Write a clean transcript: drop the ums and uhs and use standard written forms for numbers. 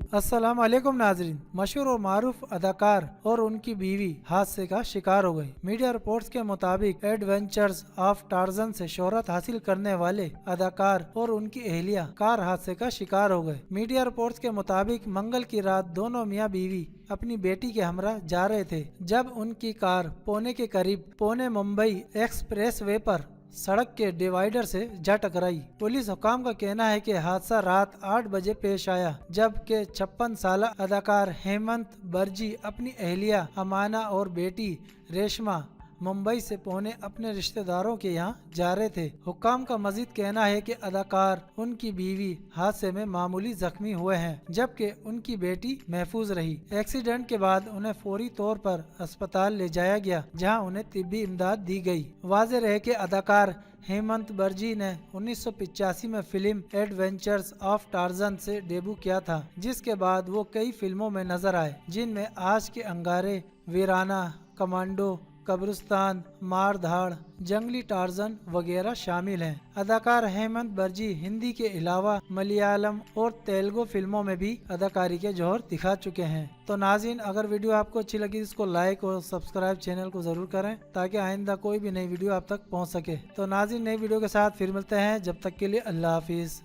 अस्सलाम वालेकुम नाजरीन। मशहूर और मारूफ अदाकार और उनकी बीवी हादसे का शिकार हो गई। मीडिया रिपोर्ट्स के मुताबिक एडवेंचर्स ऑफ टार्जन से शोहरत हासिल करने वाले अदाकार और उनकी एहलिया कार हादसे का शिकार हो गए। मीडिया रिपोर्ट्स के मुताबिक मंगल की रात दोनों मियां बीवी अपनी बेटी के हमरा जा रहे थे जब उनकी car Pune Mumbai express way पर सड़क के डिवाइडर से जा टकराई। पुलिस हुकाम का कहना है कि हादसा रात 8 बजे पेश आया, जबकि 56 साल अदाकार हेमंत बर्जी अपनी एहलिया अमाना और बेटी रेशमा मुंबई से पुणे अपने रिश्तेदारों के यहाँ जा रहे थे। हुक्काम का मजीद कहना है कि अदाकार उनकी बीवी हादसे में मामूली जख्मी हुए हैं, जबकि उनकी बेटी महफूज रही। एक्सीडेंट के बाद उन्हें फौरी तौर पर अस्पताल ले जाया गया, जहां उन्हें तिब्बी इमदाद दी गई। वाज़ेह रहे कि अदाकार हेमंत बर्जी ने 1985 में फिल्म एडवेंचर्स ऑफ टार्जन से डेब्यू किया था, जिसके बाद वो कई फिल्मों में नजर आए, जिनमें आज के अंगारे, वीराना, कमांडो, कब्रिस्तान, मार धाड़, जंगली टार्जन वगैरह शामिल हैं। अदाकार हेमंत बर्जी हिंदी के अलावा मलयालम और तेलुगु फिल्मों में भी अदाकारी के जौहर दिखा चुके हैं। तो नाज़रीन, अगर वीडियो आपको अच्छी लगी इसको लाइक और सब्सक्राइब चैनल को जरूर करें, ताकि आइंदा कोई भी नई वीडियो आप तक पहुंच सके। तो नाज़रीन, नई वीडियो के साथ फिर मिलते हैं, जब तक के लिए अल्लाह हाफिज।